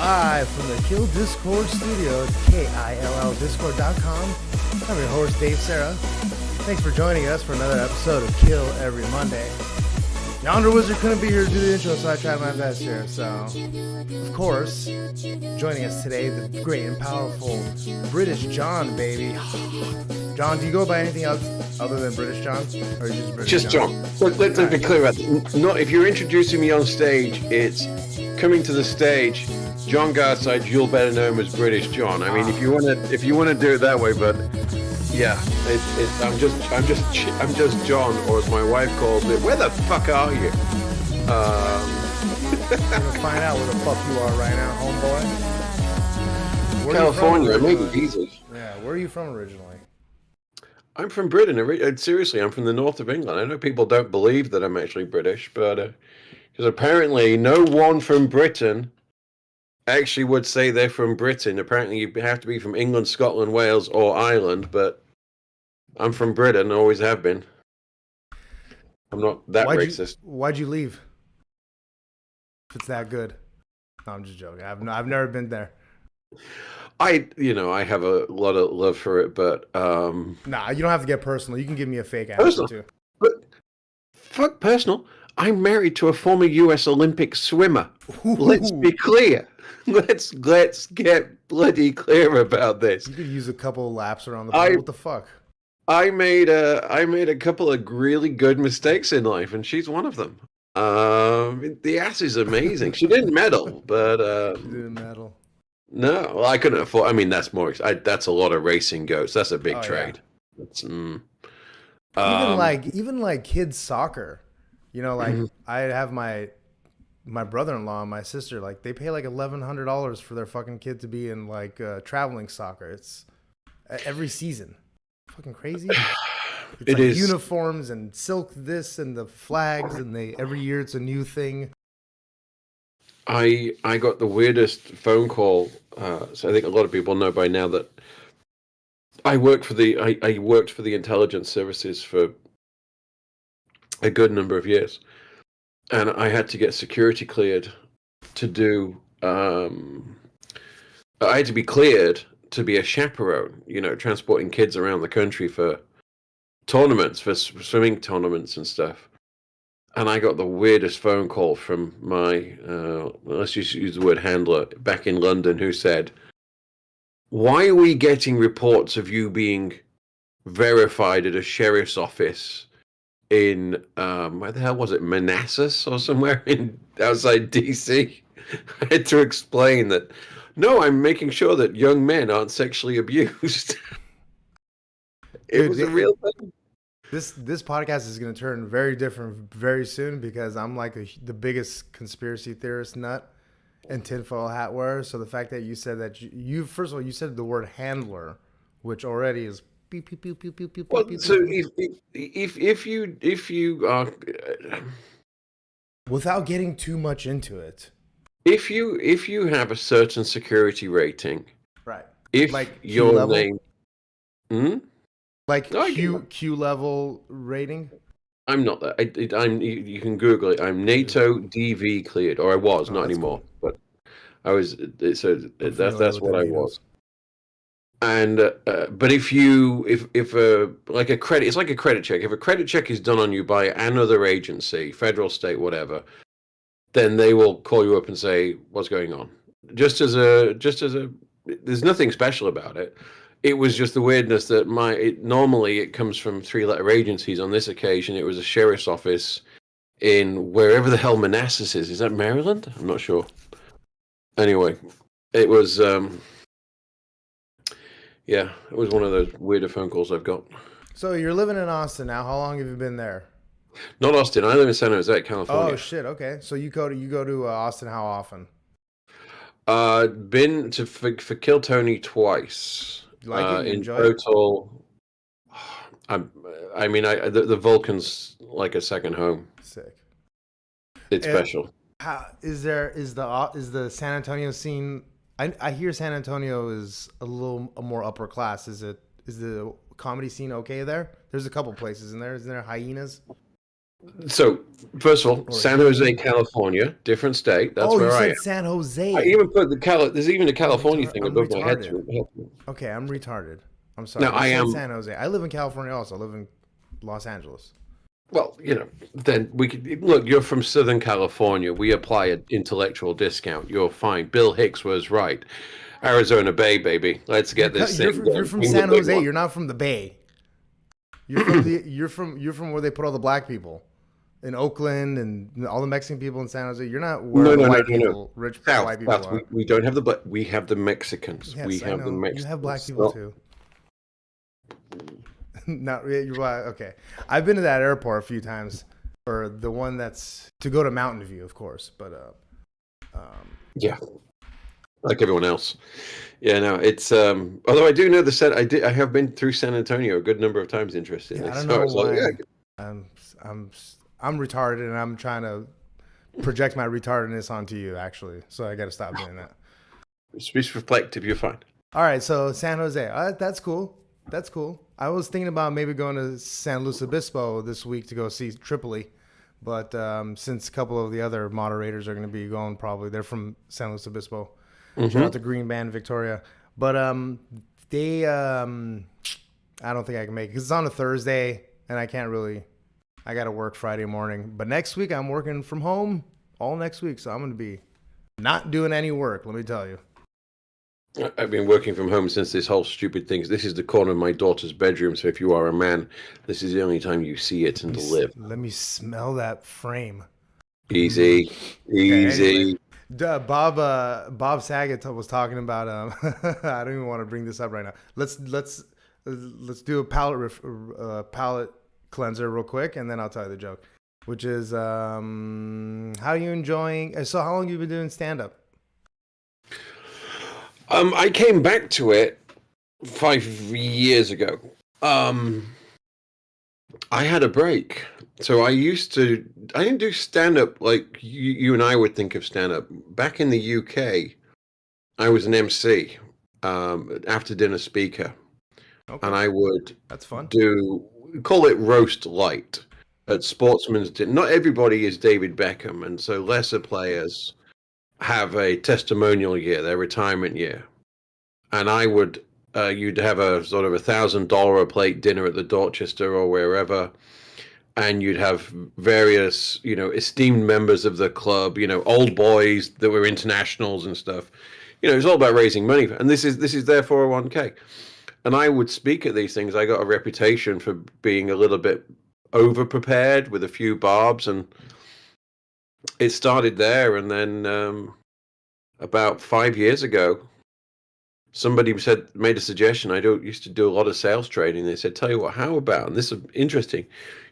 Live from the Kill Discord studio, KILLDiscord.com. I'm your host, Dave Sarah. Thanks for joining us for another episode of Kill Every Monday. Yonder Wizard couldn't be here to do the intro, so I tried my best here. So, of course, joining us today, the great and powerful British John, baby. John, do you go by anything else other than British John? Or are you just British John? Let's be clear about it. Not if you're introducing me on stage, it's coming to the stage. John Garside, you'll better know him as British John. I mean, if you wanna do it that way, but yeah, I'm just John, or as my wife calls me, where the fuck are you? We're gonna find out where the fuck you are right now, homeboy. California, maybe easily. Yeah, where are you from originally? I'm from Britain. Seriously, I'm from the north of England. I know people don't believe that I'm actually British, but because apparently no one from Britain actually would say they're from Britain. Apparently you have to be from England, Scotland, Wales, or Ireland, but I'm from Britain, always have been. I'm not that racist. Why'd you leave? If it's that good. No, I'm just joking. I've never been there. I have a lot of love for it, but nah, you don't have to get personal. You can give me a fake answer too. But fuck personal. I'm married to a former U.S. Olympic swimmer. Ooh. Let's be clear. Let's get bloody clear about this. You could use a couple of laps around the pool. What the fuck? I made a couple of really good mistakes in life, and she's one of them. The ass is amazing. She didn't medal, but she didn't medal. No, well, I couldn't afford. I mean, that's more. That's a lot of racing goats. That's a big trade. Yeah. Even like kids soccer. You know, like I have my brother-in-law and my sister. Like they pay like $1,100 for their fucking kid to be in like traveling soccer. It's every season. Fucking crazy. It's like is uniforms and silk this and the flags and every year it's a new thing. I got the weirdest phone call. So I think a lot of people know by now that I worked for the intelligence services for a good number of years, and I had to get security cleared to do. I had to be cleared to be a chaperone. You know, transporting kids around the country for tournaments, for swimming tournaments and stuff. And I got the weirdest phone call from my, let's just use the word handler, back in London, who said, "Why are we getting reports of you being verified at a sheriff's office in, where the hell was it, Manassas or somewhere outside DC?" I had to explain that, no, I'm making sure that young men aren't sexually abused. It was a real thing. This podcast is going to turn very different very soon because I'm like the biggest conspiracy theorist nut and tinfoil hat wearer. So the fact that you said that you first of all, you said the word handler, which already is beep, beep, beep, beep, beep, beep, well, beep, so beep. if you are, without getting too much into it, if you have a certain security rating, right? If like your name, like Q level rating. I'm not that. I'm. You can Google it. I'm NATO DV cleared, or I was, not anymore. Cool. But I was. So that's what I was. And but if like a credit, it's like a credit check. If a credit check is done on you by another agency, federal, state, whatever, then they will call you up and say what's going on. Just as a. There's nothing special about it. It was just the weirdness that normally it comes from 3-letter agencies. On this occasion, it was a sheriff's office in wherever the hell Manassas is. Is that Maryland? I'm not sure. Anyway, it was, it was one of those weirder phone calls I've got. So you're living in Austin now. How long have you been there? Not Austin. I live in San Jose, California. Oh shit. Okay. So you go to Austin how often? Been to for Kill Tony twice. Like it? In total, the Vulcan's like a second home. Sick. It's special. Is the San Antonio scene? I hear San Antonio is a more upper class. Is the comedy scene okay there? There's a couple places in there. Isn't there Hyenas? So, first of all, or San Jose, he? California, different state. That's Oh, you where I am. said San I Jose. even put the There's even a California thing I'm above my head. retarded. Okay, I'm retarded. I'm Now, sorry. You I said am. San Jose. I live in California also. I live in Los Angeles. Well, then we could look. You're from Southern California. We apply an intellectual discount. You're fine. Bill Hicks was right. Arizona Bay, baby. Let's get this thing You're done. from Bring the San big Jose. one. You're not from the Bay. You're from where they put all the black people in Oakland and all the Mexican people in San Jose. You're not where No, the no, no, white no, no. people, rich white South, people south. are. We don't have the but we have the Mexicans. We Yes, I have the know. You have black Mexicans. people So, too. Not you're black. Okay, I've been to that airport a few times, or the one that's to go to Mountain View, of course. But yeah, like everyone else. Yeah, no, it's although I do know the set I have been through San Antonio a good number of times, yeah, interestingly. I don't So know it's like, why yeah, I'm I'm I'm retarded, and I'm trying to project my retardedness onto you, actually. So I got to stop doing that. just reflect if you're fine. All right, so San Jose. That's cool. That's cool. I was thinking about maybe going to San Luis Obispo this week to go see Tripoli, but since a couple of the other moderators are going to be going, probably they're from San Luis Obispo. Shout out Hmm. to Green Band Victoria, but they I don't think I can make it because it's on a Thursday and I can't really. I got to work Friday morning, but next week I'm working from home all next week, so I'm going to be not doing any work. Let me tell you. I've been working from home since this whole stupid thing. This is the corner of my daughter's bedroom. So if you are a man, this is the only time you see it and to live. Let me smell that frame. Mm. Easy, Okay. Anyway, easy. Bob Saget was talking about. I don't even want to bring this up right now. Let's do a palate cleanser real quick, and then I'll tell you the joke, which is how are you enjoying? So how long have you been doing stand up? I came back to it 5 years ago. Um, I had a break. So I didn't do stand up like you and I would think of stand up. Back in the UK, I was an MC, after dinner speaker, and Okay, I would that's fun. do call it roast light at Sportsman's Dinner. Not everybody is David Beckham, and so lesser players have a testimonial year, their retirement year, and I would you'd have a sort of $1,000 a plate dinner at the Dorchester or wherever, and you'd have various esteemed members of the club, old boys that were internationals and stuff. It's all about raising money, and this is their 401k. And I would speak at these things. I got a reputation for being a little bit over prepared with a few barbs, and it started there. And then about 5 years ago, somebody made a suggestion. Used to do a lot of sales training. They said, "Tell you what, how about?" And this is interesting.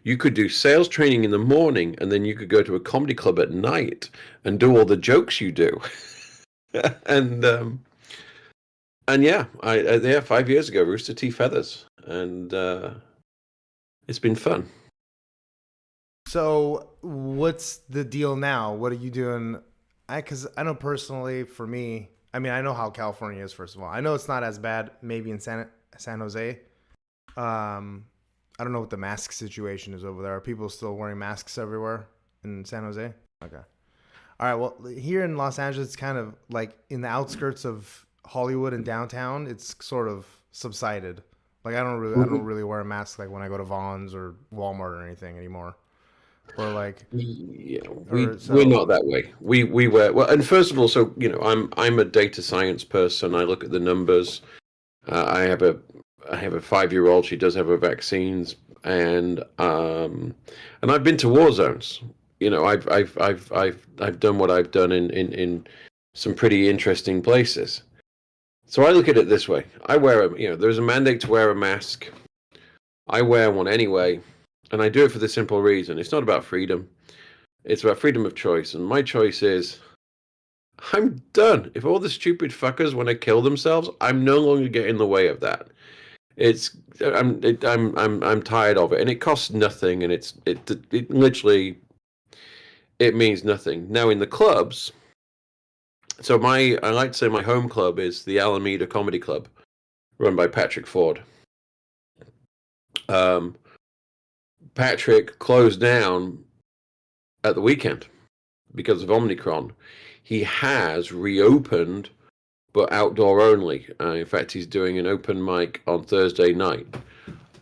You could do sales training in the morning, and then you could go to a comedy club at night and do all the jokes you do. and yeah, yeah, 5 years ago, Rooster T. Feathers, and it's been fun. So what's the deal now? What are you doing? Because I know personally, for me, I mean, I know how California is. First of all, I know it's not as bad maybe in San Jose. I don't know what the mask situation is over there. Are people still wearing masks everywhere in San Jose? Okay. All right. Well, here in Los Angeles, it's kind of like in the outskirts of Hollywood and downtown. It's sort of subsided. Like I don't Mhm. really wear a mask like when I go to Vaughn's or Walmart or anything anymore. Or like, Yeah, or we're so. not that way. We were well, and first of all, so I'm a data science person. I look at the numbers. I have a 5-year-old. She does have her vaccines, and I've been to war zones. I've done what I've done in some pretty interesting places. So I look at it this way: there's a mandate to wear a mask. I wear one anyway, and I do it for the simple reason: it's not about freedom. It's about freedom of choice, and my choice is I'm done. If all the stupid fuckers want to kill themselves, I'm no longer getting in the way of that. It's I'm tired of it, and it costs nothing, and it literally it means nothing. Now in the clubs, so I like to say my home club is the Alameda Comedy Club, run by Patrick Ford. Um, Patrick closed down at the weekend because of Omicron. He has reopened, but outdoor only. In fact, he's doing an open mic on Thursday night.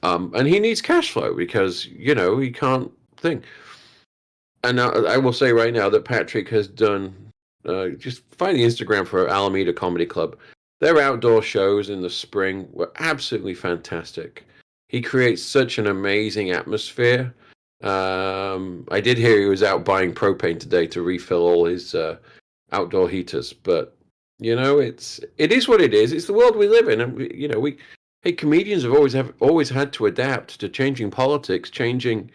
And he needs cash flow because, he can't think. And I will say right now that Patrick has done, just find the Instagram for Alameda Comedy Club. Their outdoor shows in the spring were absolutely fantastic. He creates such an amazing atmosphere. I did hear he was out buying propane today to refill all his outdoor heaters, but it is what it is. It's the world we live in, and comedians have always had to adapt to changing politics, changing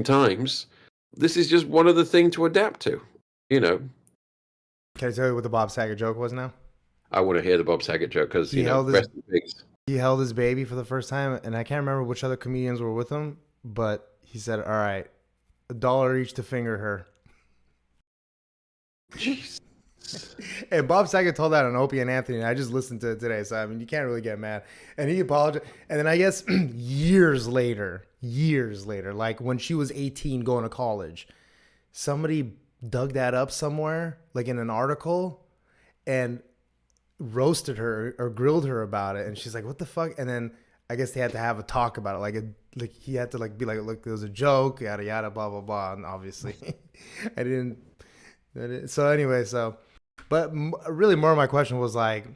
times. This is just one of the things to adapt to. Can I tell you what the Bob Saget joke was now? I want to hear the Bob Saget joke because he held his baby for the first time, and I can't remember which other comedians were with him, but he said, "All right, $1 each to finger her." Jeez. And Bob Saget told that on Opie and Anthony, and I just listened to it today, so I mean, you can't really get mad. And he apologized. And then I guess years later, like when she was 18 going to college, somebody dug that up somewhere, like in an article, and roasted her or grilled her about it. And she's like, "What the fuck?" And then I guess they had to have a talk about it. Like he had to be like, "Look, it was a joke, yada yada, blah blah blah." And obviously, I didn't. So anyway, but really more of my question was like,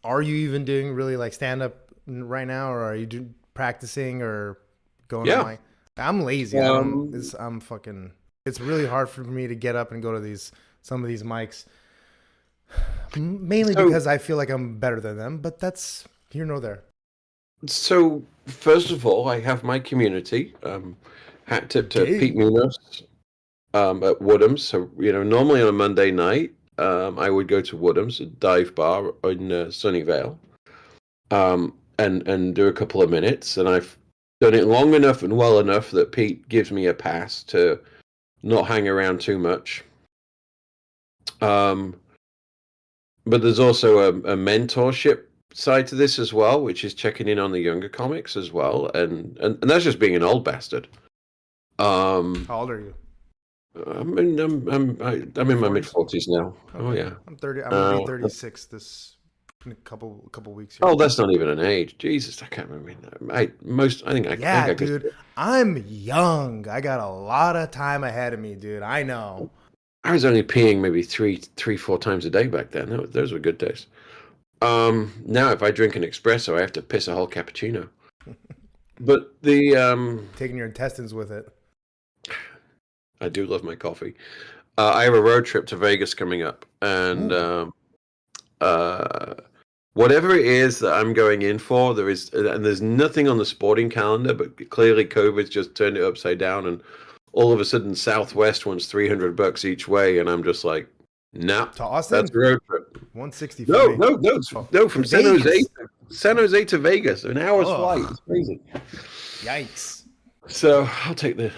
are you even doing really like stand up right now, or are you practicing or going? Yeah. I'm lazy. I'm fucking. It's really hard for me to get up and go to some of these mics, mainly because I feel like I'm better than them. But that's here nor there. So first of all, I have my community. Hat tip to Pete Munoz at Woodham's. So normally on a Monday night, I would go to Woodham's, a dive bar in Sunnyvale, and do a couple of minutes. And I've done it long enough and well enough that Pete gives me a pass to not hang around too much. But there's also a mentorship side to this as well, which is checking in on the younger comics as well, and that's just being an old bastard. How old are you? I'm in my mid-40s now. Okay. Oh yeah, I'm 30. I'm gonna be 36 in a couple weeks here. Oh, that's not even an age. Jesus, I can't remember. I think dude, I'm young. I got a lot of time ahead of me, dude. I know. I was only peeing maybe 4 times a day back then. Those were good days. Now if I drink an espresso, I have to piss a whole cappuccino. But the taking your intestines with it. I do love my coffee. I have a road trip to Vegas coming up, and whatever it is that I'm going in for, there's nothing on the sporting calendar, but clearly COVID's just turned it upside down, and all of a sudden Southwest wants $300 each way, and I'm just like, nah, to Austin? That's a road trip. 160. No, from San Jose to Vegas, an hour's flight. It's crazy. Yikes. So I'll take the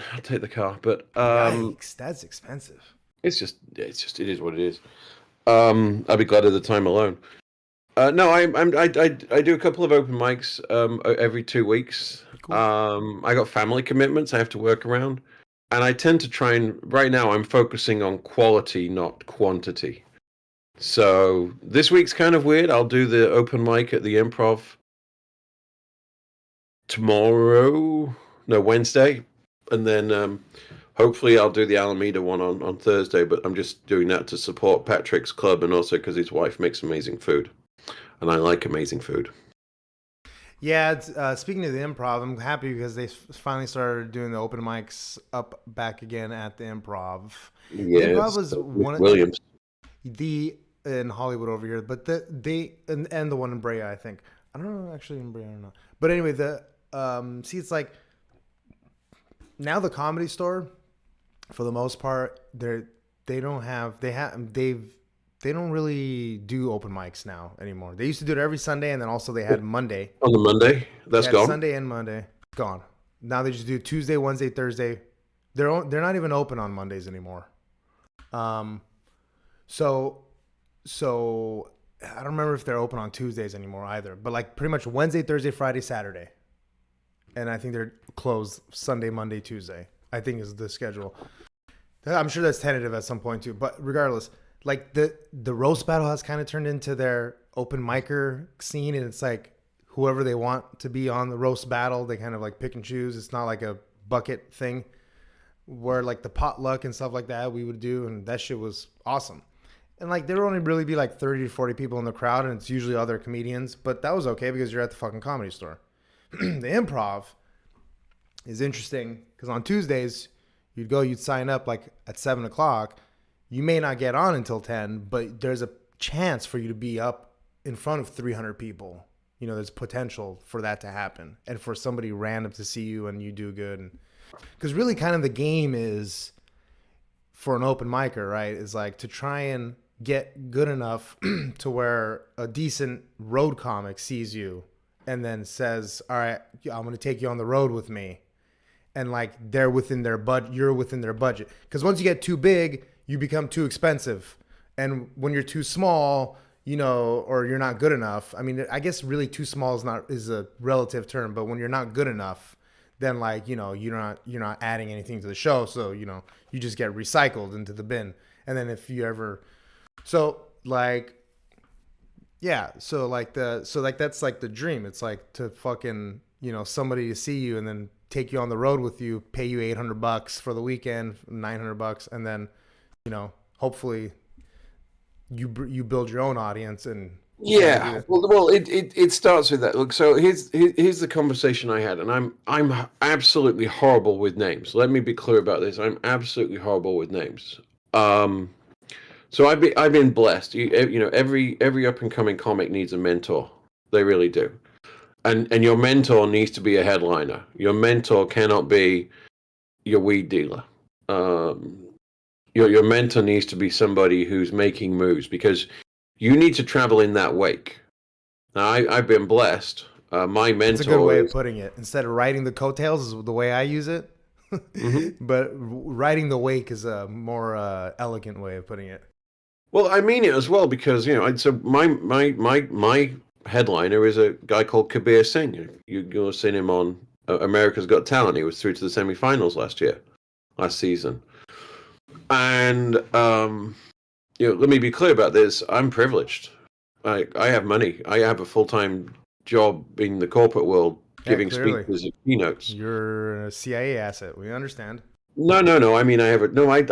car, but yikes, that's expensive. It is what it is. I'll be glad of the time alone. No, I do a couple of open mics every 2 weeks. Cool. I got family commitments I have to work around, and I tend to try and right now I'm focusing on quality, not quantity. So this week's kind of weird. I'll do the open mic at the Improv Wednesday, and then hopefully I'll do the Alameda one on Thursday, but I'm just doing that to support Patrick's club and also because his wife makes amazing food, and I like amazing food. Yeah, speaking of the Improv, I'm happy because they finally started doing the open mics back again at the Improv. Yeah, the Improv was one of Williams. In Hollywood over here, but and the one in Brea, I think. I don't know actually in Brea or not. But anyway, it's like now the Comedy Store, for the most part, they don't really do open mics now anymore. They used to do it every Sunday, and then also they had Monday. On the Monday, that's gone. Sunday and Monday, gone. Now they just do Tuesday, Wednesday, Thursday. They're not even open on Mondays anymore. So I don't remember if they're open on Tuesdays anymore either. But like pretty much Wednesday, Thursday, Friday, Saturday. and I think they're closed Sunday, Monday, Tuesday. I think is the schedule. I'm sure that's tentative at some point too. But regardless, like the roast battle has kind of turned into their open micer scene, and it's like whoever they want to be on the roast battle, they kind of like pick and choose. It's not like a bucket thing where like the potluck and stuff like that we would do, and that shit was awesome. And like there would only really be like 30 to 40 people in the crowd, and it's usually other comedians, but that was okay because you're at the fucking comedy store. The Improv is interesting because on Tuesdays you'd sign up like at 7 o'clock. You may not get on until 10, but there's a chance for you to be up in front of 300 people. You know, there's potential for that to happen, and for somebody random to see you and you do good. Because really, kind of the game is for an open micer, right? Is like to try and get good enough to where a decent road comic sees you and then says, "All right, I'm going to take you on the road with me." And like they're within their budget, you're within their budget. Because once you get too big, you become too expensive, and when you're too small, you know, or you're not good enough. I mean, I guess really too small is a relative term, but when you're not good enough, then like you know you're not adding anything to the show, so you know you just get recycled into the bin. And then if you ever, so like yeah, so like that's like the dream. It's like to fucking you know somebody to see you and then take you on the road with you, pay you $800 for the weekend, $900, and then you know hopefully you build your own audience and Yeah, well, it starts with that. Look, so here's the conversation I had, and I'm absolutely horrible with names. Let me be clear about this. I'm absolutely horrible with names. Um, so I've been blessed. You know, every up and coming comic needs a mentor. They really do. And your mentor needs to be a headliner. Your mentor cannot be your weed dealer. Um, your mentor needs to be somebody who's making moves because you need to travel in that wake. Now, I've been blessed. My it's a good mentor way of is. putting it. Instead of riding the coattails is the way I use it. Mhm. But riding the wake is a more elegant way of putting it. Well, I mean it as well because you know. So my headliner is a guy called Kabir Singh. You've seen him on America's Got Talent. He was through to the semifinals last season. And you know, let me be clear about this. I'm privileged. I have money. I have a full-time job in the corporate world Yeah, giving clearly. speeches and keynotes. You're a CIA asset. We understand. No. I mean, I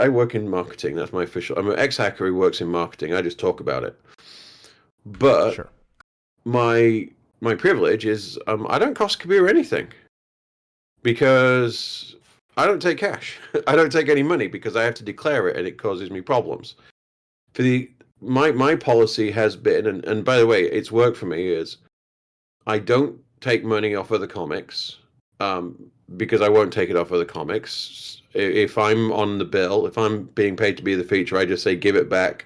work in marketing. That's my official. I'm an ex-hacker who works in marketing. I just talk about it. But Sure. my privilege is I don't cost Kabir anything because I don't take cash. I don't take any money because I have to declare it and it causes me problems. For the my policy has been, and by the way, it's worked for me, is I don't take money off other comics because I won't take it off other comics. If I'm on the bill, if I'm being paid to be the feature, I just say give it back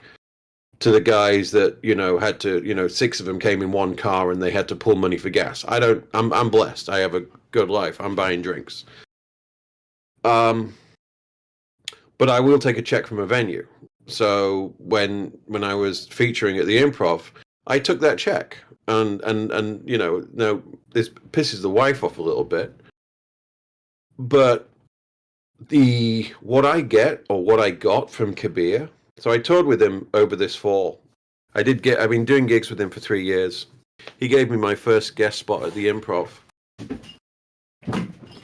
to the guys that you know had to, you know, 6 of them came in one car and they had to pull money for gas. I don't. I'm blessed. I have a good life. I'm buying drinks. Um, but I will take a check from a venue. So when I was featuring at the Improv, I took that check, and you know, now this pisses the wife off a little bit, but the what I get or what I got from Kabir. So I toured with him over this fall. I've been doing gigs with him for 3 years. He gave me my first guest spot at the Improv,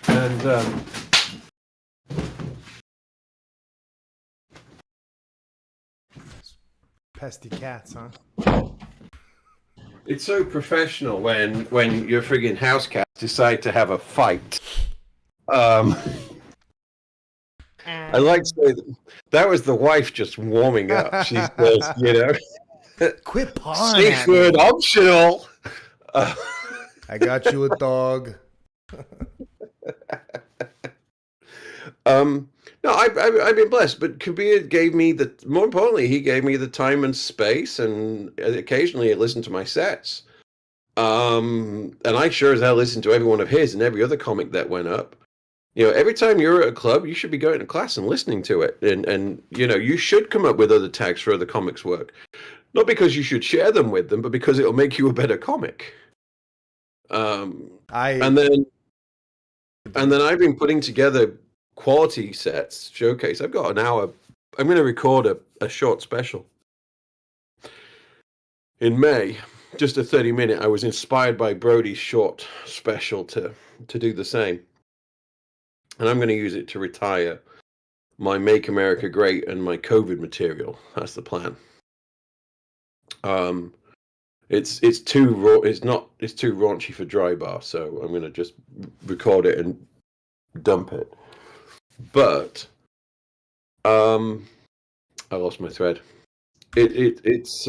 and Pesty cats, huh? it's so professional when your friggin' house cats decide to have a fight. Um, I like to say that was the wife just warming up. She says, you know, Quit pawing safe at me. word optional. Uh, I got you a dog. no, I've been blessed, but Kabir gave me more importantly, he gave me the time and space, and occasionally I listened to my sets. And I sure as hell listened to every one of his and every other comic that went up. You know, every time you're at a club, you should be going to class and listening to it. And you know, you should come up with other tags for other comics' work. Not because you should share them with them, but because it'll make you a better comic. I And then And then I've been putting together quality sets, showcase. I've got an hour. I'm going to record a short special in May, just a 30-minute. I was inspired by Brody's short special to do the same. And I'm going to use it to retire my Make America Great and my COVID material. That's the plan. It's too raw. It's too raunchy for dry bar, so I'm going to just record it and dump it. But I lost my thread. It's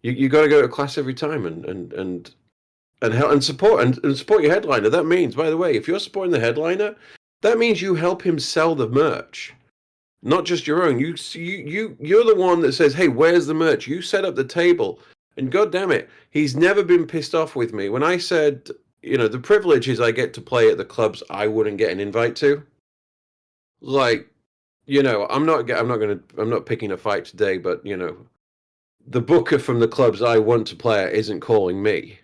you got to go to class every time and support and support your headliner. That means, by the way, if you're supporting the headliner, that means you help him sell the merch, not just your own. You're the one that says, "Hey, where's the merch?" You set up the table, and God damn it, he's never been pissed off with me when I said, the privilege is I get to play at the clubs I wouldn't get an invite to. Like, I'm not picking a fight today, but the booker from the clubs I want to play at isn't calling me.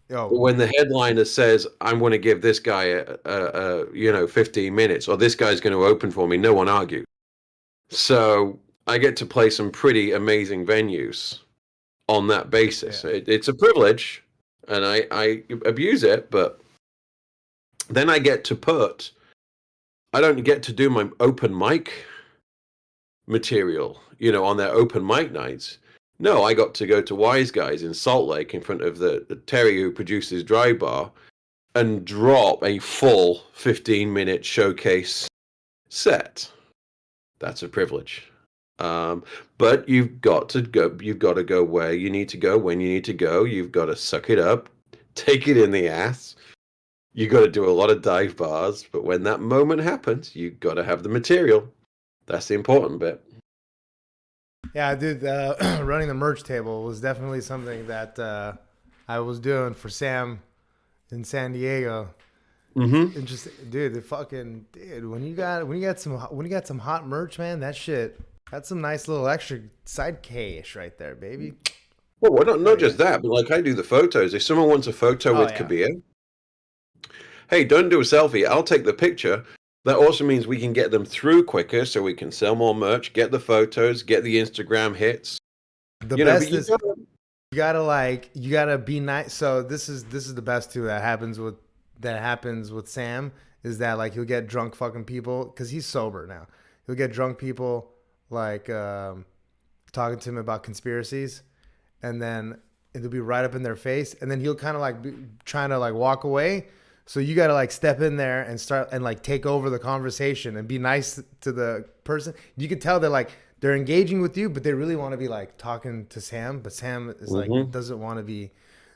Yo, But when the headliner says, I'm going to give this guy 15 minutes, or this guy's going to open for me, no one argues. So I get to play some pretty amazing venues on that basis. yeah. It's a privilege, and I abuse it, but then I don't get to do my open mic material, on their open mic nights. No, I got to go to Wise Guys in Salt Lake in front of the Terry who produces Dry Bar and drop a full 15-minute showcase set. That's a privilege. But you've got to go where you need to go, when you need to go. You've got to suck it up, take it in the ass. You got to do a lot of dive bars, but when that moment happens, you got to have the material. That's the important bit. Yeah, dude, running the merch table was definitely something that I was doing for Sam in San Diego. Mm-hmm. And just, dude, when you got some hot merch, man, that's some nice little extra side cash right there, baby. Well, not just that, but like I do the photos. If someone wants a photo with yeah. Kabir, hey, don't do a selfie. I'll take the picture. That also means we can get them through quicker, so we can sell more merch, get the photos, get the Instagram hits. The best is you gotta be nice. So this is the best too that happens with Sam is that like he'll get drunk fucking people because he's sober now. He'll get drunk people like talking to him about conspiracies, and then it'll be right up in their face, and then he'll kind of like be trying to like walk away. So you got to like step in there and start and like take over the conversation and be nice to the person. You can tell they're engaging with you, but they really want to be like talking to Sam, but Sam is like doesn't want to be.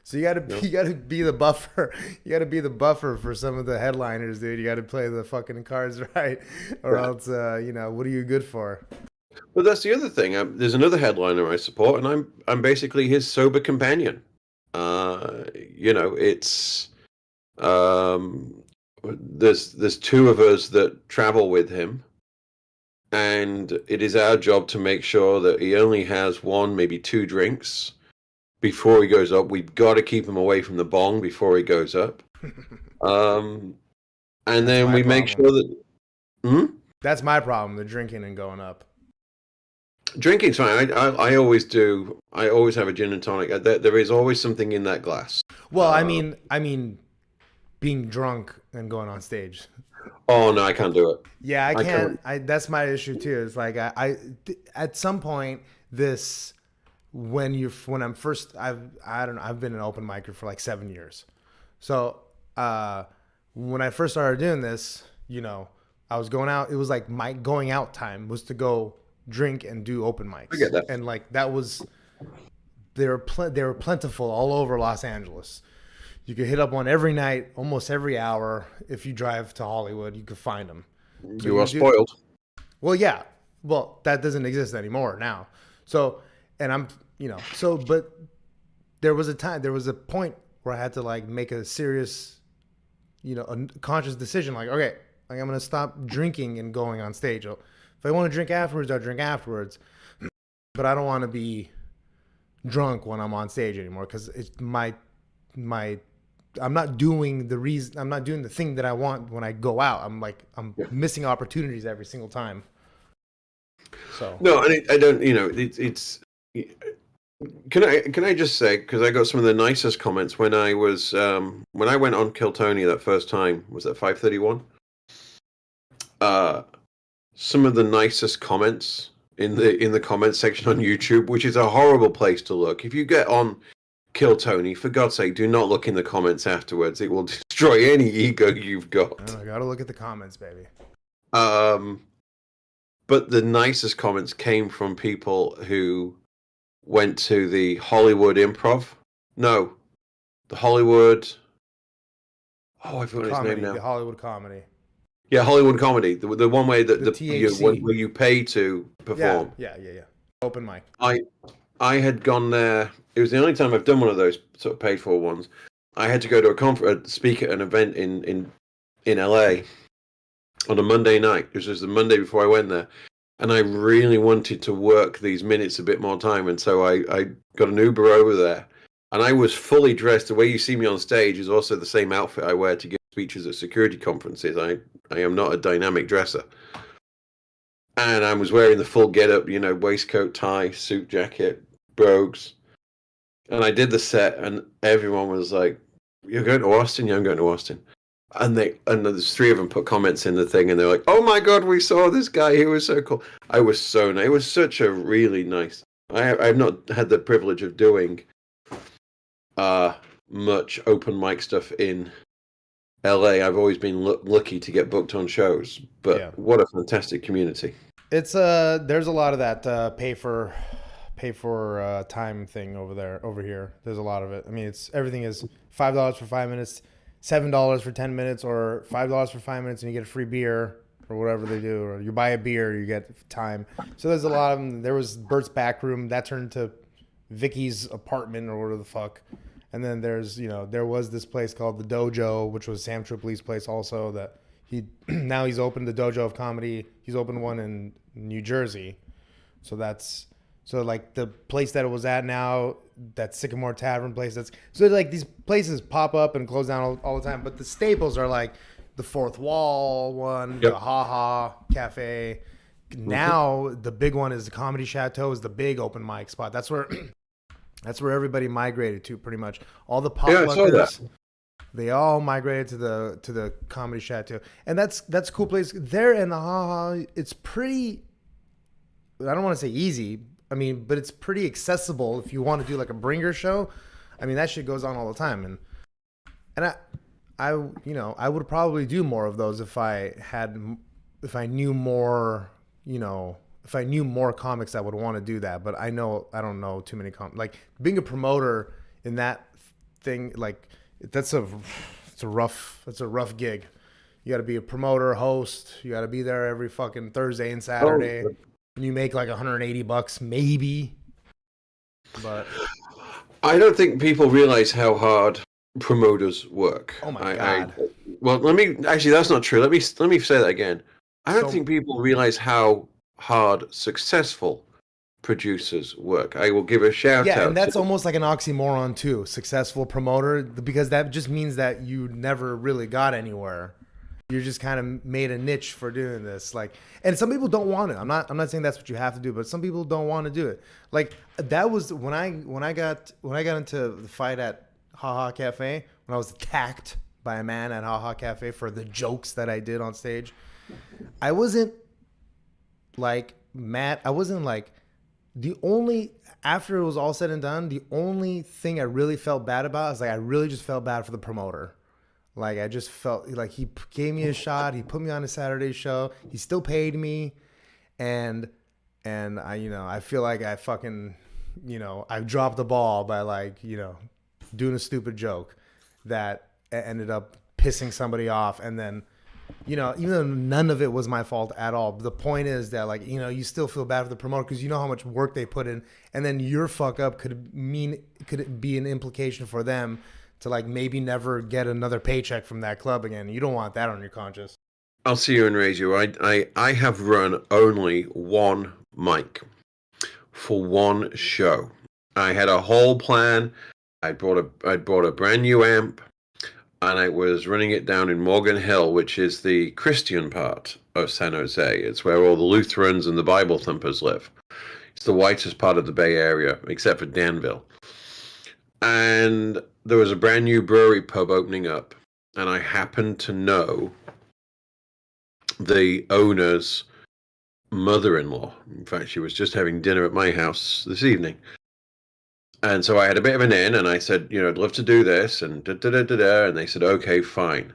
So you got to be the buffer. You got to be the buffer for some of the headliners, dude. You got to play the fucking cards right, or else what are you good for? But that's the other thing. There's another headliner I support, and I'm basically his sober companion. It's. There's two of us that travel with him, and it is our job to make sure that he only has one, maybe two drinks before he goes up. We've got to keep him away from the bong before he goes up. And then we make sure that. That's my problem: the drinking and going up. Drinking's fine. I always do. I always have a gin and tonic. There is always something in that glass. Well, I mean. Being drunk and going on stage. Oh no, I can't do it. Yeah, I can't. That's my issue too. It's like I at some point when I'm first I've been an open micer for like 7 years. So when I first started doing this, I was going out. It was like my going out time was to go drink and do open mics. I get that. And like that was they were plentiful all over Los Angeles. You could hit up one every night, almost every hour. If you drive to Hollywood, you could find them. So you are spoiled. Well, yeah. Well, that doesn't exist anymore now. So, and but there was a point where I had to like make a serious, a conscious decision. Like, okay, like I'm going to stop drinking and going on stage. If I want to drink afterwards, I'll drink afterwards. But I don't want to be drunk when I'm on stage anymore because it's my I'm not doing the thing that I want when I go out. I'm Yeah. missing opportunities every single time. So No, and I don't. It's. Can I just say, because I got some of the nicest comments when I was when I went on Kill Tony that first time, was that 531? Some of the nicest comments in the comment section on YouTube, which is a horrible place to look. If you get on Kill Tony, for God's sake, do not look in the comments afterwards. It will destroy any ego you've got. I gotta look at the comments, baby. But the nicest comments came from people who went to the Hollywood Improv. No, the Hollywood. Oh, I forgot his name now. The Hollywood comedy. Yeah, Hollywood comedy. The one way that The THC. where you pay to perform. Yeah. Open mic. I had gone there. It was the only time I've done one of those sort of paid for ones. I had to go to a conference, speak at an event in LA on a Monday night. This was the Monday before I went there, and I really wanted to work these minutes a bit more time, and so I got an Uber over there, and I was fully dressed. The way you see me on stage is also the same outfit I wear to give speeches at security conferences. I am not a dynamic dresser. And I was wearing the full getup, waistcoat, tie, suit jacket, brogues. And I did the set, and everyone was like, "You're going to Austin? Yeah, I'm going to Austin." And there's 3 of them put comments in the thing, and they're like, "Oh my God, we saw this guy. He was so cool." I was so nice. It was such a really nice. I've not had the privilege of doing much open mic stuff in LA. I've always been lucky to get booked on shows, but what a fantastic community. It's there's a lot of that pay for time thing over here. There's a lot of it. I mean, everything is $5 for 5 minutes, $7 for 10 minutes, or $5 for 5 minutes and you get a free beer or whatever they do, or you buy a beer, you get time. So there's a lot of them. There was Bert's back room that turned to Vicky's apartment or whatever the fuck. And then there was this place called the Dojo, which was Sam Tripoli's place also, that now he's opened the Dojo of Comedy. He's opened one in New Jersey. So like the place that it was at now, that Sycamore Tavern place, so like these places pop up and close down all the time. But the staples are like the Fourth Wall one, the Ha Ha Cafe. Now the big one is the Comedy Chateau, is the big open mic spot. That's where everybody migrated to, pretty much. All the potluckers, they all migrated to the Comedy Chateau, and that's a cool place. There in the Ha Ha, it's pretty. I don't want to say easy. I mean, but it's pretty accessible if you want to do like a bringer show. I mean, that shit goes on all the time, and I would probably do more of those if I knew more. If I knew more comics that would want to do that, but I don't know too many like being a promoter in that thing. Like it's a rough gig. You got to be a promoter, host. You got to be there every fucking Thursday and Saturday. And you make like $180 maybe. But I don't think people realize how hard promoters work. Oh my God. Well, that's not true. Let me say that again. I don't think people realize how hard successful producers work. I will give a shout out. Yeah, and that's almost like an oxymoron too. Successful promoter, because that just means that you never really got anywhere. You just kind of made a niche for doing this. Like, and some people don't want it. I'm not saying that's what you have to do, but some people don't want to do it. Like that was when I got into the fight at Ha Ha Cafe, when I was attacked by a man at Ha Ha Cafe for the jokes that I did on stage. I wasn't like mad. I wasn't like after it was all said and done, the only thing I really felt bad about is like I really just felt bad for the promoter. Like I just felt like he gave me a shot. He put me on a Saturday show. He still paid me, and I feel like I fucking I dropped the ball by like doing a stupid joke that ended up pissing somebody off, and then even though none of it was my fault at all, the point is that like you still feel bad for the promoter because you know how much work they put in, and then your fuck up could be an implication for them to like maybe never get another paycheck from that club again. You don't want that on your conscience. I'll see you and raise you. I have run only one mic for one show. I had a whole plan. I bought a brand new amp. and I was running it down in Morgan Hill, which is the Christian part of San Jose. It's where all the Lutherans and the Bible thumpers live. It's the whitest part of the Bay Area, except for Danville. And there was a brand new brewery pub opening up, and I happened to know the owner's mother-in-law. In fact, she was just having dinner at my house this evening. And so I had a bit of an in, and I said, I'd love to do this, and da-da-da-da-da, and they said, okay, fine.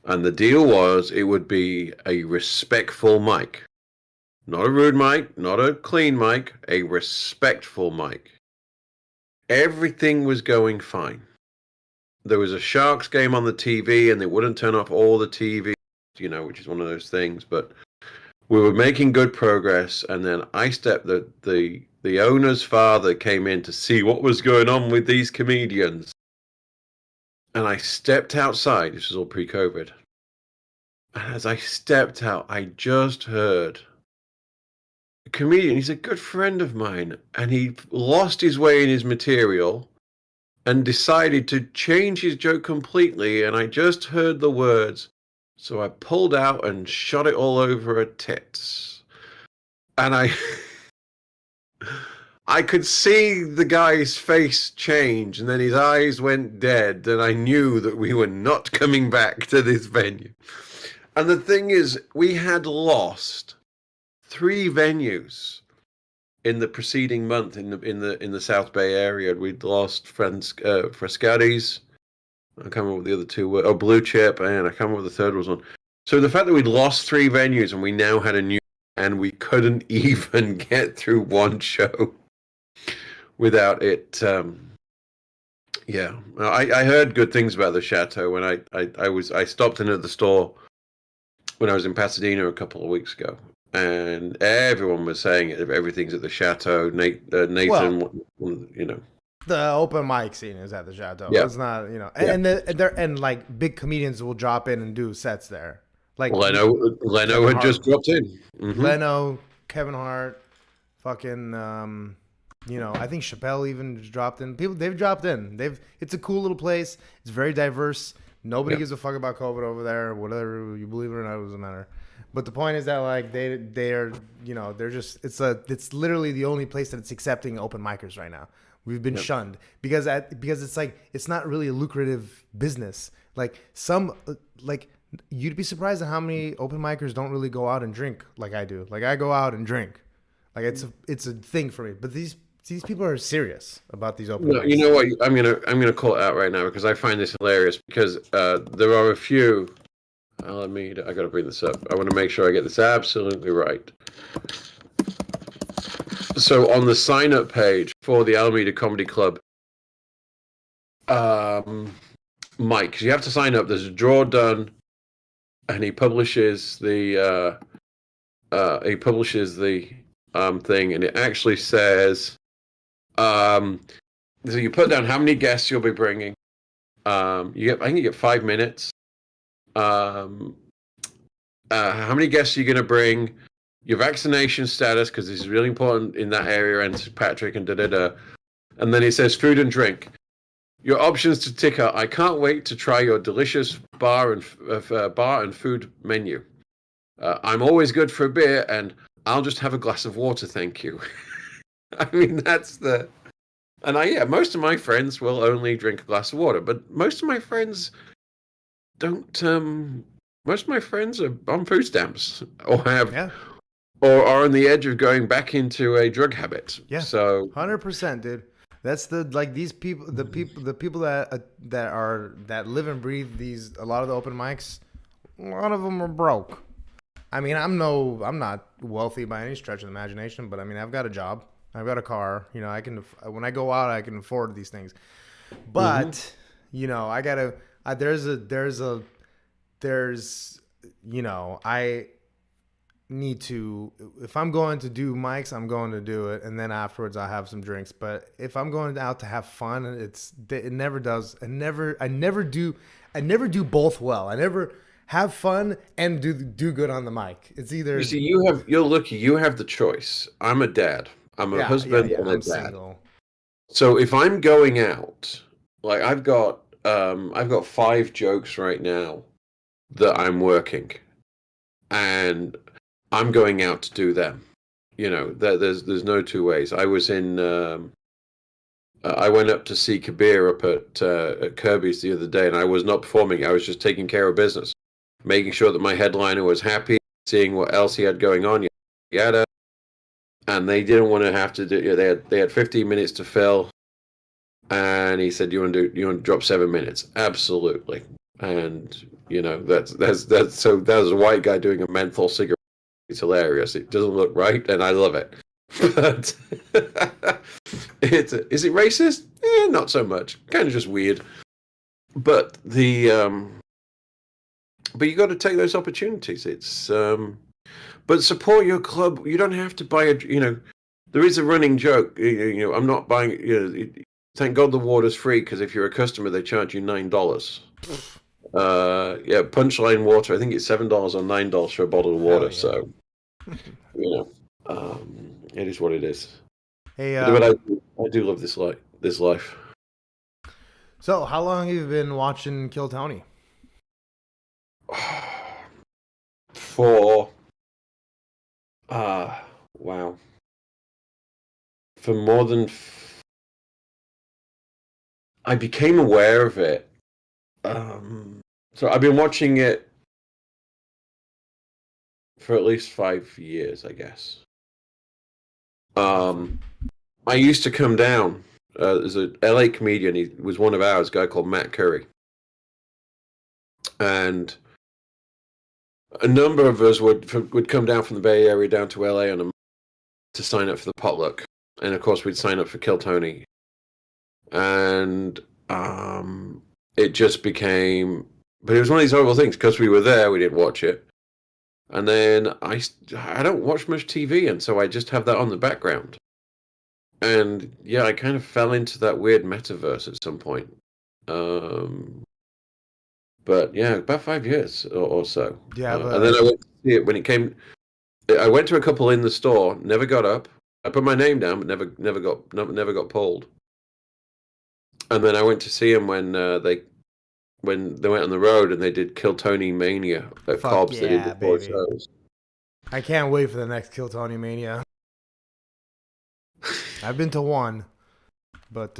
And the deal was it would be a respectful mic. Not a rude mic, not a clean mic, a respectful mic. Everything was going fine. There was a Sharks game on the TV, and they wouldn't turn off all the TV, which is one of those things, but we were making good progress, and then the owner's father came in to see what was going on with these comedians. And I stepped outside. This was all pre-COVID. And as I stepped out, I just heard a comedian. He's a good friend of mine. And he lost his way in his material and decided to change his joke completely. And I just heard the words. So I pulled out and shot it all over her tits. And I could see the guy's face change, and then his eyes went dead, and I knew that we were not coming back to this venue. And the thing is, we had lost 3 venues in the preceding month in the South Bay area. We'd lost Frascati's. I can't remember what the other 2 were. Oh, Blue Chip, and I can't remember what the third was on. So the fact that we'd lost 3 venues and we now had a new, and we couldn't even get through one show without it. Yeah, I heard good things about the Chateau when I stopped in at the store when I was in Pasadena a couple of weeks ago, and everyone was saying everything's at the Chateau. Nathan, the open mic scene is at the Chateau. Yeah. It's not, and like big comedians will drop in and do sets there. Like Leno had just dropped in. Mm-hmm. Leno, Kevin Hart, fucking, I think Chappelle even dropped in. They've dropped in. It's a cool little place. It's very diverse. Nobody gives a fuck about COVID over there. Whatever you believe it or not, it doesn't matter. But the point is that like they are, they're just it's literally the only place that it's accepting open micers right now. We've been shunned because it's like it's not really a lucrative business. Like you'd be surprised at how many open micers don't really go out and drink like I do. Like I go out and drink. Like it's a thing for me. But these people are serious about these open mics. You know what? I'm gonna call it out right now because I find this hilarious because there are a few. I gotta bring this up. I want to make sure I get this absolutely right. So on the sign-up page for the Alameda Comedy Club, Mike, you have to sign up. There's a draw done, and he publishes the thing, and it actually says, so you put down how many guests you'll be bringing. I think you get 5 minutes. How many guests are you going to bring? Your vaccination status, because this is really important in that area, and St. Patrick and da-da-da. And then it says food and drink. Your options to tick are, I can't wait to try your delicious bar and food menu. I'm always good for a beer, and I'll just have a glass of water, thank you. I mean, most of my friends will only drink a glass of water, but most of my friends don't, most of my friends are on food stamps or or are on the edge of going back into a drug habit. Yeah. So 100%, dude. That's these people, the people that live and breathe a lot of the open mics. A lot of them are broke. I mean, I'm not wealthy by any stretch of the imagination, but I mean, I've got a job, I've got a car. When I go out, I can afford these things. But I need to, if I'm going to do mics, I'm going to do it, and then afterwards I have some drinks. But if I'm going out to have fun, it never does. I never do both well. I never have fun and do good on the mic. It's either, you see, you're lucky. You have the choice. I'm a dad. I'm a husband and a dad. Single. So if I'm going out, like I've got I've got 5 jokes right now that I'm working, and I'm going out to do them. There's no two ways. I went up to see Kabir up at Kirby's the other day, and I was not performing. I was just taking care of business, making sure that my headliner was happy, seeing what else he had going on, yada. And they didn't want to have to do. They had 15 minutes to fill, and he said, "You want to drop 7 minutes?" Absolutely. And that's so that was a white guy doing a menthol cigarette. It's hilarious. It doesn't look right, and I love it. But is it racist? Not so much. Kind of just weird. But but you got to take those opportunities. But support your club. You don't have to buy there is a running joke. I'm not buying. Thank God the water's free, because if you're a customer, they charge you $9. Punchline water. I think it's $7 or $9 for a bottle of water. Yeah. So, it is what it is. Hey, but I do love this life. So, how long have you been watching Kill Tony? Wow. For more than I became aware of it. So I've been watching it for at least 5 years, I guess. I used to come down. There's a LA comedian. He was one of ours, a guy called Matt Curry. And a number of us would come down from the Bay Area down to LA to sign up for the potluck. And of course, we'd sign up for Kill Tony. And it just became... But it was one of these horrible things, because we were there, we didn't watch it. And then I don't watch much TV, and so I just have that on the background. And yeah, I kind of fell into that weird metaverse at some point. But yeah, about 5 years or so. Yeah, and then I went to see it when it came. I went to a couple in the store, never got up. I put my name down, but never got pulled. And then I went to see him when they went on the road and they did Kill Tony Mania at Cobb's. Yeah, they did the 4 baby. shows. I can't wait for the next Kill Tony Mania. I've been to one, but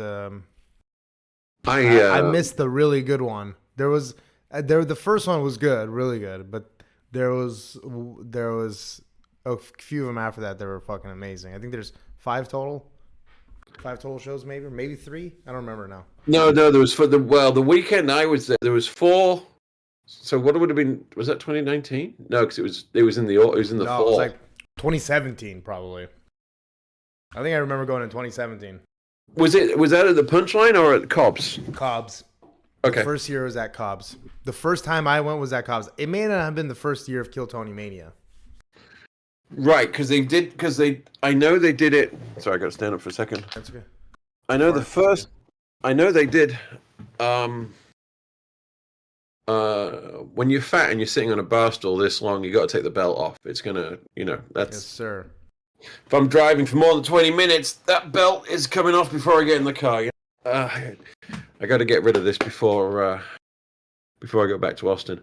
I missed the really good one. The first one was good, really good, but there was a few of them after that that were fucking amazing. I think there's 5 total shows, maybe 3. I don't remember now. No, there was the weekend I was there. There was 4. So what would have been? Was that 2019? No, because it was in the fall. It was like 2017 probably. I think I remember going in 2017. Was that at the Punchline or at Cobb's? Cobb's. Okay. The first year was at Cobb's. The first time I went was at Cobb's. It may not have been the first year of Kill Tony Mania. Right, I know they did it. Sorry, I got to stand up for a second. That's okay. I know I know they did. When you're fat and you're sitting on a bar stool this long, you got to take the belt off. It's gonna, that's. Yes, sir. If I'm driving for more than 20 minutes, that belt is coming off before I get in the car. I got to get rid of this before I go back to Austin.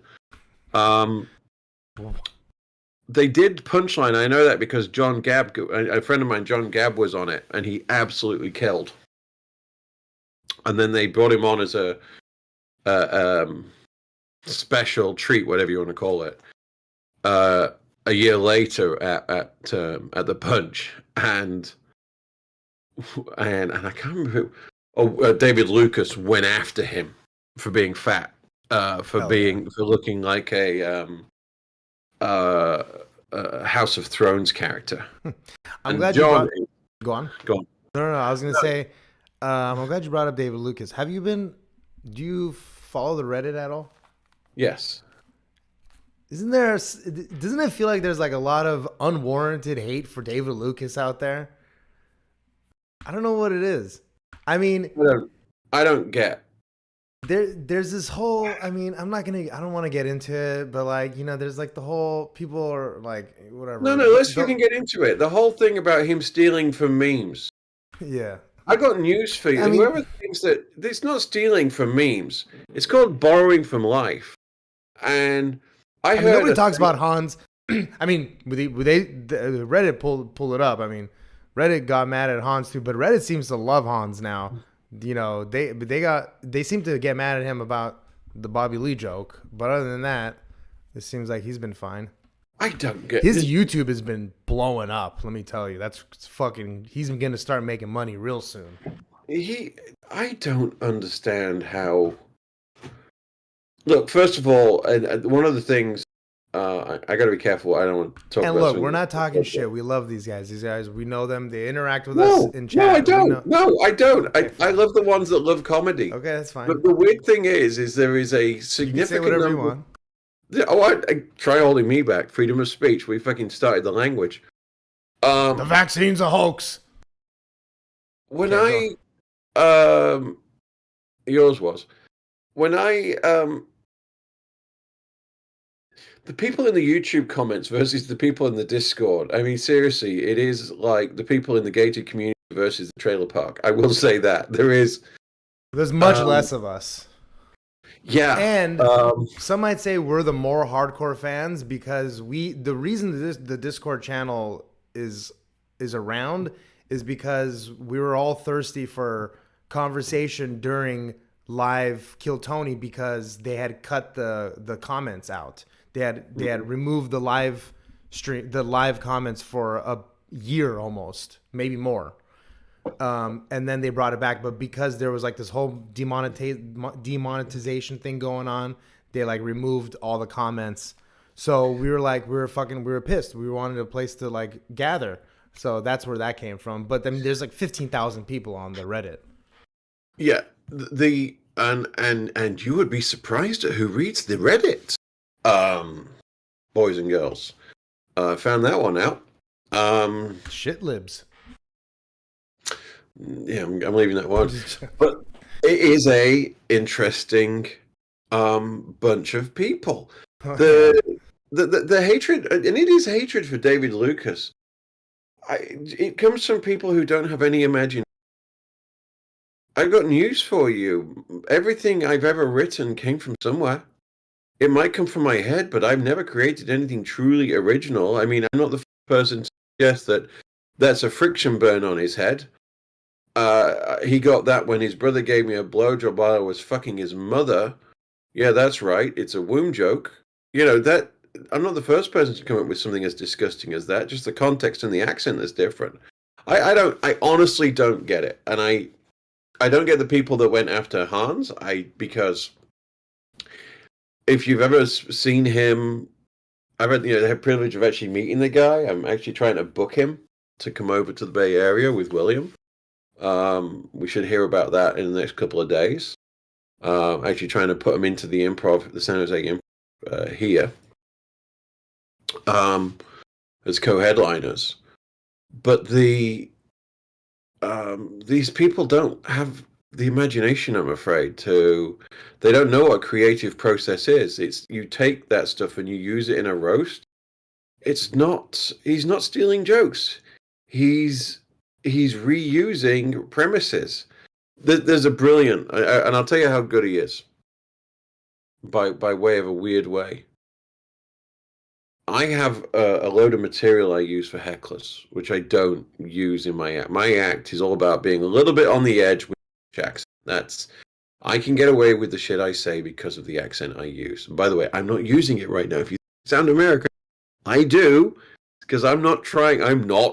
They did Punchline. I know that because John Gabb, a friend of mine, John Gabb, was on it, and he absolutely killed. And then they brought him on as a special treat, whatever you want to call it, a year later at the Punch, and I can't remember who. David Lucas went after him for being fat, for looking like a House of Thrones character. I'm glad John, you brought... Go on. No. I was gonna say, I'm glad you brought up David Lucas. Do you follow the Reddit at all? Yes. Doesn't it feel like there's like a lot of unwarranted hate for David Lucas out there? I don't know what it is. I mean, I don't get. There's this whole, I don't want to get into it, but like, there's like the whole, people are like, whatever. No, let's fucking get into it. The whole thing about him stealing from memes. Yeah. I got news for you. I mean, Whoever thinks that it's not stealing from memes, it's called borrowing from life. And I heard nobody a talks thing. about Hans. I mean, the Reddit pull it up. I mean, Reddit got mad at Hans too, but Reddit seems to love Hans now. You know, they seem to get mad at him about the Bobby Lee joke, but other than that, it seems like he's been fine. I don't get His this. YouTube has been blowing up. Let me tell you, that's fucking. He's going to start making money real soon. I don't understand how. Look, first of all, and one of the things I got to be careful. I don't want to talk And about look, something. we're not talking shit. We love these guys. These guys, we know them. They interact with us No, in no, I chat. We don't. know. No, I don't. Okay, I fine. love the ones that love comedy. Okay, that's fine. But the weird thing is there is a You can say significant whatever you number. want. Oh, I try holding me back. Freedom of speech. We fucking started the language. The vaccine's a hoax. When Okay, yours was when the people in the YouTube comments versus the people in the Discord. I mean, seriously, it is like the people in the gated community versus the trailer park. I will say that there is. there's much Um, less of us. yeah. And some might say we're the more hardcore fans because the reason the Discord channel is around is because we were all thirsty for conversation during live Kill Tony because they had cut the comments out. They had removed the live comments for a year almost, maybe more. And then they brought it back, but because there was like this whole demonetization thing going on, they like removed all the comments. So we were pissed. We wanted a place to like gather. So that's where that came from. But then there's like 15,000 people on the Reddit. Yeah. And you would be surprised at who reads the Reddit. Boys and girls. Found that one out. Shit libs. Yeah, I'm leaving that one. But it is a interesting bunch of people. The hatred, and it is hatred for David Lucas. It comes from people who don't have any imagination. I've got news for you. Everything I've ever written came from somewhere. It might come from my head, but I've never created anything truly original. I mean, I'm not the first person to suggest that that's a friction burn on his head. He got that when his brother gave me a blowjob while I was fucking his mother. Yeah, that's right. It's a womb joke. You know, that I'm not the first person to come up with something as disgusting as that. Just the context and the accent is different. I honestly don't get it. And I don't get the people that went after Hans. Because if you've ever seen him, I've had the privilege of actually meeting the guy. I'm actually trying to book him to come over to the Bay Area with William. We should hear about that in the next couple of days. Actually trying to put him into the Improv, the San Jose Improv here, as co-headliners. But these people don't have the imagination, I'm afraid, they don't know what creative process is. It's you take that stuff and you use it in a roast. He's not stealing jokes. He's reusing premises. There's a brilliant, and I'll tell you how good he is. By way of a weird way, I have a load of material I use for hecklers, which I don't use in my act. My act is all about being a little bit on the edge with accent. I can get away with the shit I say because of the accent I use. And by the way, I'm not using it right now. If you sound American, I do, because I'm not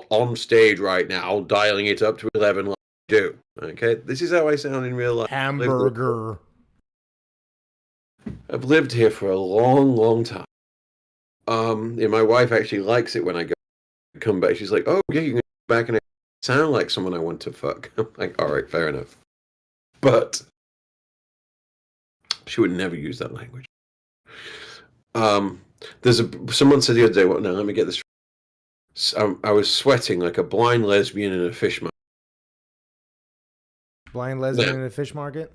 on stage right now dialing it up to 11 like I do. Okay, this is how I sound in real life. Hamburger. I've lived here for a long, long time. And my wife actually likes it when I come back. She's like, "Oh yeah, you can go back and sound like someone I want to fuck." I'm like, "All right, fair enough." But she would never use that language. Someone said the other day, "Well, no, let me get this." I was sweating like a blind lesbian in a fish market. Blind lesbian in a fish market?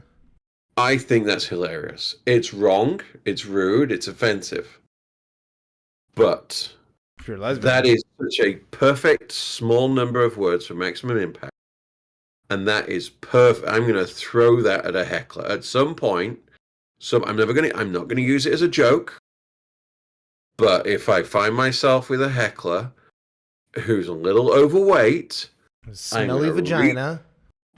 I think that's hilarious. It's wrong, it's rude, it's offensive. But If you're lesbian. that is such a perfect small number of words for maximum impact. and that is perfect. I'm going to throw that at a heckler at some point. I'm not going to use it as a joke. But if I find myself with a heckler who's a little overweight, Smelly vagina.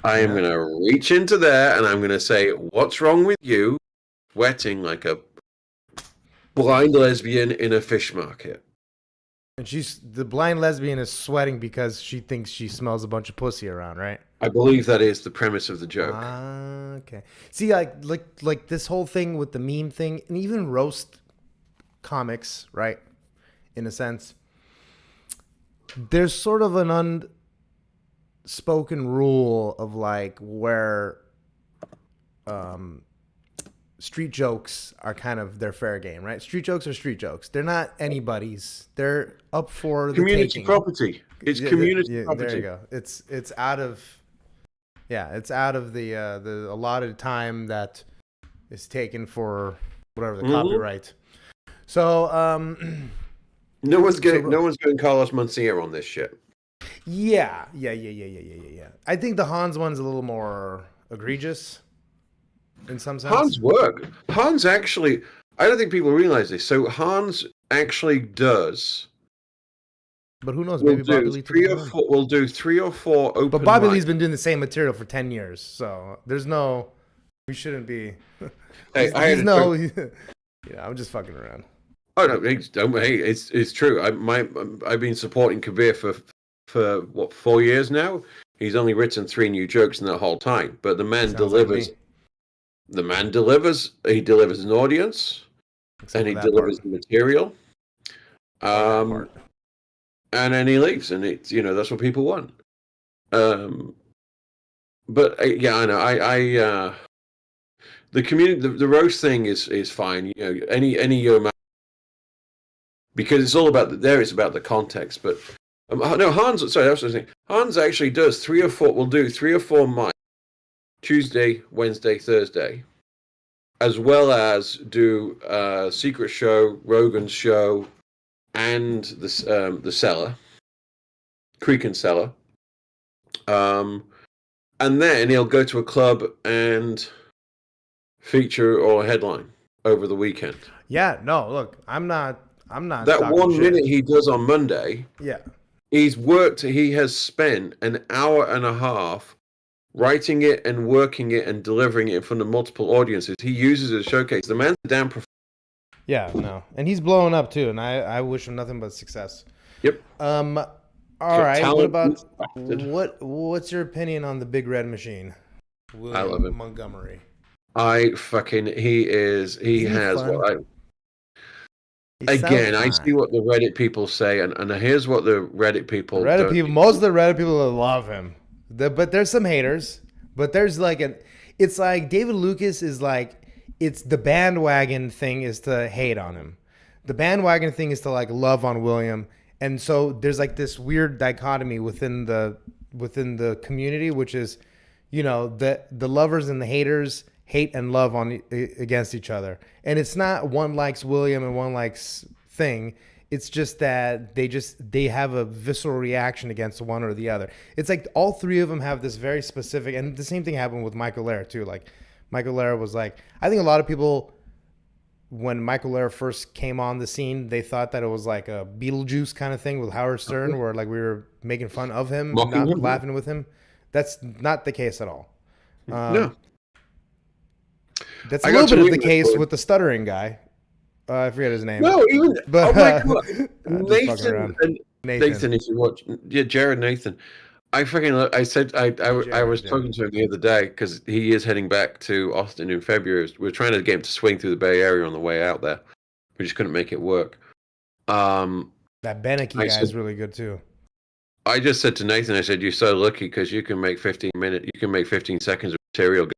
I am going to reach into there and I'm going to say, "What's wrong with you? Sweating like a blind lesbian in a fish market." And the blind lesbian is sweating because she thinks she smells a bunch of pussy around, right? I believe that is the premise of the joke. Okay. See, like this whole thing with the meme thing, and even roast comics, right? In a sense, there's sort of an unspoken rule of like where street jokes are kind of their fair game, right? Street jokes are street jokes. They're not anybody's. They're up for community the taking. property. It's community property. There you go. It's out of the allotted time that is taken for whatever the copyright. So no one's going to Carlos Mencia on this shit. Yeah. I think the Hans one's a little more egregious in some sense. Hans actually, I don't think people realize this. So Hans actually does. But who knows? Maybe Bobby Lee we'll do 3 or 4 open. But Bobby Lee's been doing the same material for 10 years, so we shouldn't be. Hey, I'm just fucking around. Oh no, it's true. I've been supporting Kabir for what, 4 years now. He's only written 3 new jokes in that whole time, but the man delivers. The man delivers. He delivers an audience, and he delivers the material. And then he leaves, and it's that's what people want. But yeah, I know. The community, the roast thing is fine. Any because it's all about it's about the context. But no, Hans. Sorry, that's what I was saying. Hans actually does 3 or 4. We'll do 3 or 4 mics, Tuesday, Wednesday, Thursday, as well as do Secret Show, Rogan's show, and the Cellar, Creek and Cellar. And then he'll go to a club and feature or headline over the weekend. Yeah, no, look, I'm not that 1 minute he does on Monday. Yeah. He has spent an hour and a half writing it and working it and delivering it in front of multiple audiences. He uses it as a showcase. The man's a damn professional. Yeah, no. And he's blowing up too, and I wish him nothing but success. Yep. All right. What about what's your opinion on the Big Red Machine? William I love it. Montgomery. I see what the Reddit people say, and here's what the Reddit people most of the Reddit people love him. But there's some haters. But there's it's like David Lucas is like, it's the bandwagon thing is to hate on him. The bandwagon thing is to like love on William. And so there's like this weird dichotomy within the community, which is, the lovers and the haters hate and love against each other. And it's not one likes William and one likes thing. It's just that they have a visceral reaction against one or the other. It's like all 3 of them have this very specific, and the same thing happened with Michael Lehrer too. Like Michael Lehrer was like, I think a lot of people, when Michael Lehrer first came on the scene, they thought that it was like a Beetlejuice kind of thing with Howard Stern, where like we were making fun of him, not laughing with him. That's not the case at all. No. That's a little bit of the case with the stuttering guy. I forget his name. No, even but, Nathan, if you watch, Jared Nathan. I was talking to him the other day because he is heading back to Austin in February. We're trying to get him to swing through the Bay Area on the way out there. We just couldn't make it work. That Beneke guy is really good too. I just said to Nathan, I said, "You're so lucky because you can make 15 seconds of material."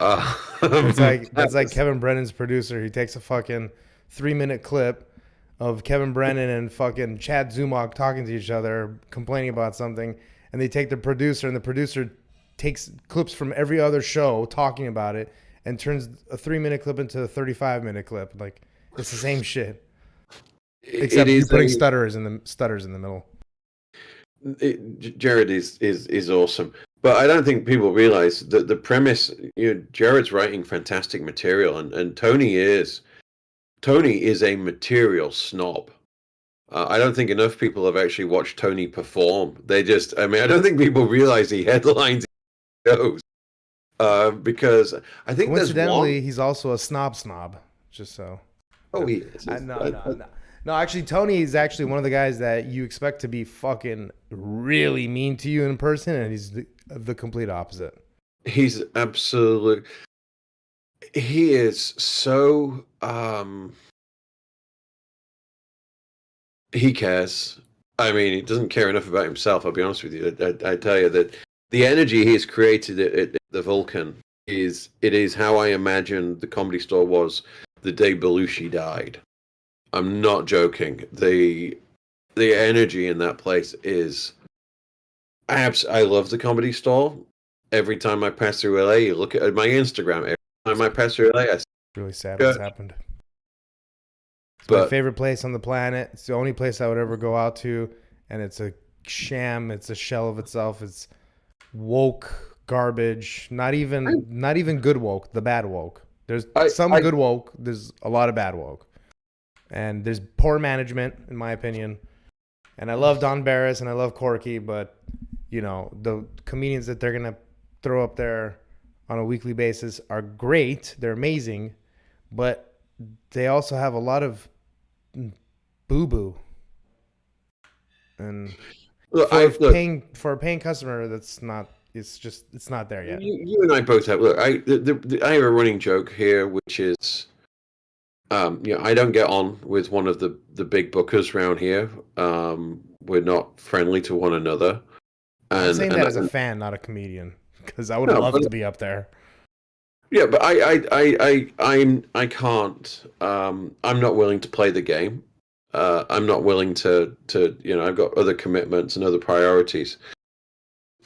It's like Kevin Brennan's producer. He takes a fucking 3-minute clip of Kevin Brennan and fucking Chad Zumach talking to each other, complaining about something, and they take the producer, and the producer takes clips from every other show talking about it and turns a 3-minute clip into a 35-minute clip. Like, it's the same shit, except you're putting stutters in the middle. Jared is awesome, but I don't think people realize that the premise. Jared's writing fantastic material, and Tony is a material snob. I don't think enough people have actually watched Tony perform. I mean, I don't think people realize he headlines shows. Because I think there's one. Coincidentally, he's also a snob. Just so. Oh, he is. No. Actually, Tony is actually one of the guys that you expect to be fucking really mean to you in person, and he's the complete opposite. He's absolute. He is so. He cares. I mean, he doesn't care enough about himself. I'll be honest with you. I tell you that the energy he has created at the Vulcan is how I imagined the Comedy Store was the day Belushi died. I'm not joking. The energy in that place is. I love the Comedy Store. Every time I pass through LA, you look at my Instagram. Every time I pass through LA, really sad what's happened. It's my favorite place on the planet. It's the only place I would ever go out to, and it's a sham. It's a shell of itself. It's woke garbage. Not even good woke. The bad woke. There's some good woke. There's a lot of bad woke, and there's poor management, in my opinion. And I love Don Barris and I love Corky, but the comedians that they're gonna throw up there on a weekly basis are great. They're amazing, but they also have a lot of boo-boo. And for a paying customer, that's not. It's not there yet. You and I both have. Look, I have a running joke here, which is, I don't get on with one of the big bookers around here. We're not friendly to one another. I'm saying that as a fan, not a comedian, because I would love to be up there. Yeah, but I can't. I'm not willing to play the game. I'm not willing to. I've got other commitments and other priorities.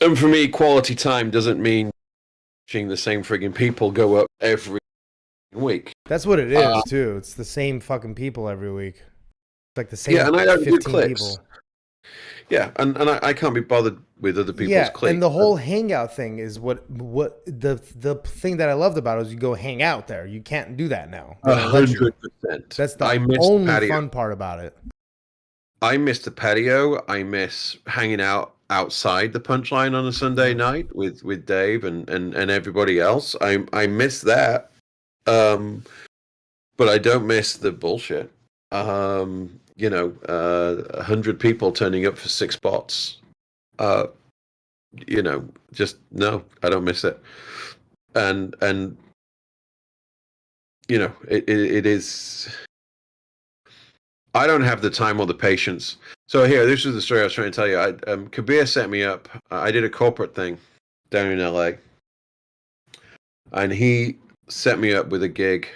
And for me, quality time doesn't mean watching the same frigging people go up every week. That's what it is too. It's the same fucking people every week. It's like the same. Yeah, and I don't 15 do clips. People. Yeah, and I can't be bothered with other people's clips. And the whole hangout thing is what the thing that I loved about it is you go hang out there. You can't do that now. 100%. That's the only fun part about it. I miss the patio. I miss hanging out outside the Punchline on a Sunday night with Dave and everybody else. I miss that. But I don't miss the bullshit. 100 people turning up for 6 spots. Just no, I don't miss it. And it is. I don't have the time or the patience. So here, this is the story I was trying to tell you. Kabir set me up. I did a corporate thing down in LA, and he set me up with a gig,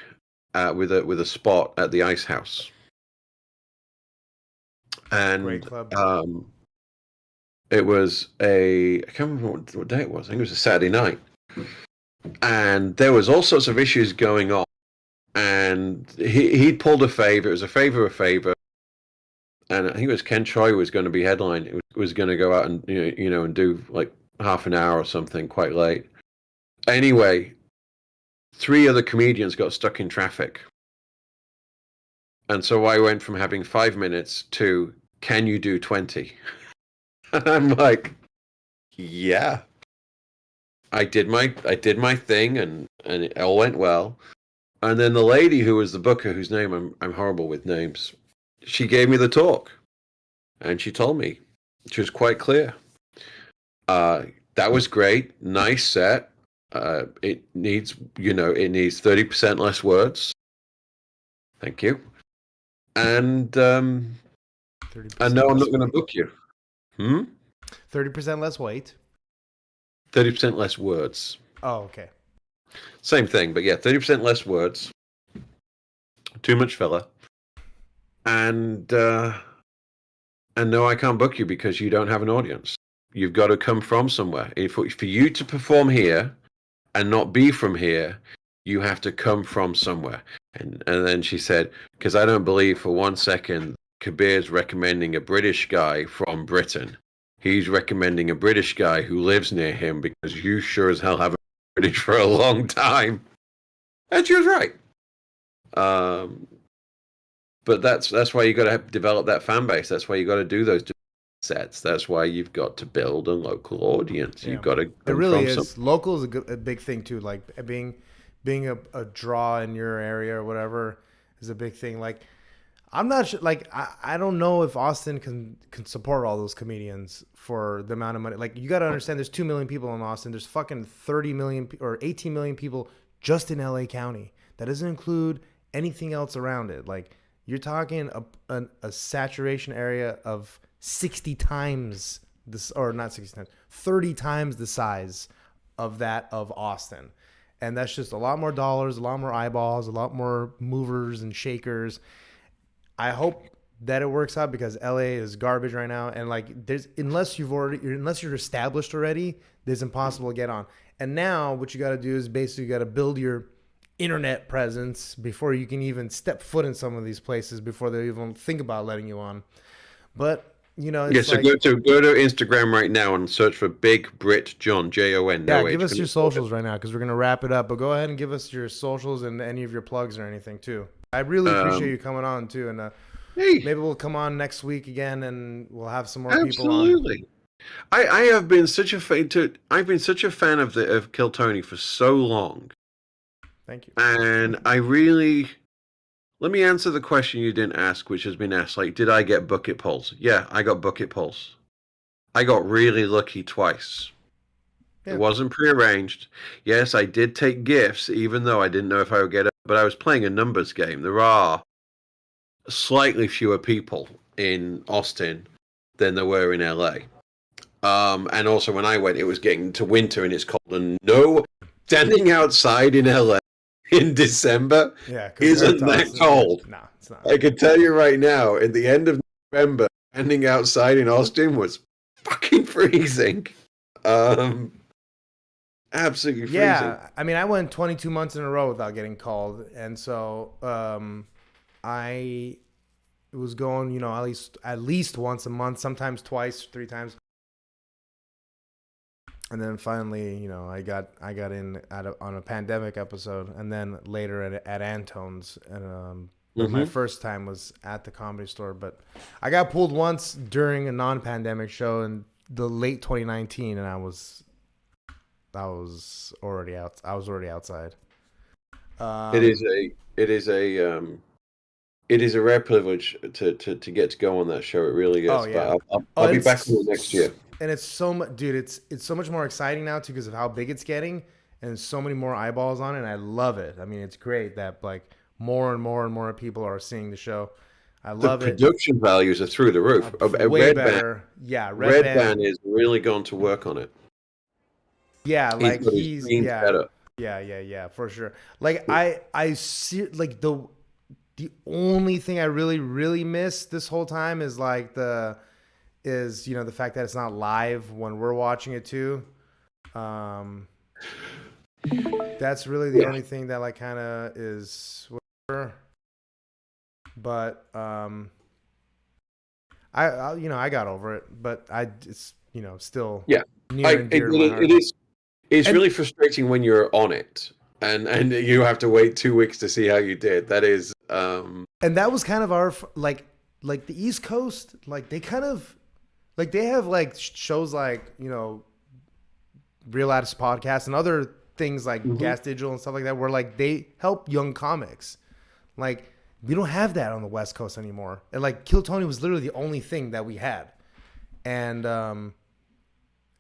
with a spot at the Ice House. And great club. It was I can't remember what day it was. I think it was a Saturday night, and there was all sorts of issues going on. And he'd pulled a favor. It was a favor, and I think it was Ken Choi who was going to be headline. It was going to go out and and do like half an hour or something, quite late. Anyway, 3 other comedians got stuck in traffic. And so I went from having 5 minutes to, can you do 20? And I'm like, yeah. I did my thing and it all went well. And then the lady who was the booker, whose name I'm horrible with names, she gave me the talk. And she told me, she was quite clear. That was great, nice set. It needs 30% less words. Thank you. And no, I'm not going to book you. 30% less weight. 30% less words. Oh, okay. Same thing, but yeah, 30% less words. Too much filler. And no, I can't book you because you don't have an audience. You've got to come from somewhere. For you to perform here and not be from here, you have to come from somewhere. And then she said, because I don't believe for 1 second Kabir's recommending a British guy from Britain. he's recommending a British guy who lives near him because you sure as hell haven't been British for a long time. And she was right. Um, but that's why you got to develop that fan base. That's why you got to do those sets. That's why you've got to build a local audience. Yeah, You've got to it come really from some. is. Local is a big thing too. Like being a draw in your area or whatever is a big thing. Like I'm not sure. Like I don't know if Austin can support all those comedians for the amount of money. Like you got to understand, there's 2 million people in Austin. There's fucking 30 million or 18 million people just in LA County. That doesn't include anything else around it. Like you're talking a saturation area of 60 times this, or not 60 times, 30 times the size of that of Austin. And that's just a lot more dollars, a lot more eyeballs, a lot more movers and shakers. I hope that it works out because LA is garbage right now, and like there's unless you're established already, it's impossible to get on. And now what you got to do is basically you got to build your internet presence before you can even step foot in some of these places before they even think about letting you on. But Yeah, it's so like, go to Instagram right now and search for Big Brit John, Jon, yeah, no give H. us your socials right now because we're gonna wrap it up. But go ahead and give us your socials and any of your plugs or anything too. I really appreciate Um, you coming on too, and hey, maybe we'll come on next week again, and we'll have some more people on. absolutely. I have been such a fan to I've been such a fan of the of Kill Tony for so long, Thank you. and I really let me answer the question you didn't ask, which has been asked. Like, did I get bucket pulls? Yeah, I got bucket pulls. I got really lucky twice. It Yeah. wasn't prearranged. Yes, I did take gifts, even though I didn't know if I would get it. But I was playing a numbers game. There are slightly fewer people in Austin than there were in LA. And also, when I went, it was getting to winter and it's cold. And no, standing outside in LA in December Yeah, compared isn't to that us, yeah, cold. no, it's not. I can tell you right now, at the end of November, standing outside in Austin was fucking freezing. Um, absolutely freezing. Yeah, I mean, I went 22 months in a row without getting called, and so I was going, at least once a month, sometimes twice, 3 times, and then finally, I got in on a pandemic episode, and then later at Antone's, and but my Hmm. first time was at the Comedy Store. But I got pulled once during a non-pandemic show in the late 2019, and I was already out. I was already outside. It is Um, a it is a it is a rare privilege to get to go on that show. It really oh is. But yeah. Oh, I'll be back on it next year. and it's so much, dude. It's so much more exciting now too because of how big it's getting, and so many more eyeballs on it. And I love it. I mean, it's great that like more and more and more people are seeing the show. I The love it. production values are through the roof. Way better. Yeah, Red Red Band. Band is really gone to work on it. Yeah, He's like got his he's scenes yeah, better. yeah, for sure. Like I see like the only thing I really miss this whole time is like the fact that it's not live when we're watching it too. Um, that's really the Yeah. only thing that like kind of is whatever. But I got over it, but it's still Yeah. near and dear to my It heart. is it's And really frustrating when you're on it and you have to wait 2 weeks to see how you did. That is and that was kind of our like the East Coast, like they kind of like they have like shows like Real Artist Podcast and other things like mhm. Gas Digital and stuff like that, where like they help young comics. Like we don't have that on the West Coast anymore. And like Kill Tony was literally the only thing that we had, and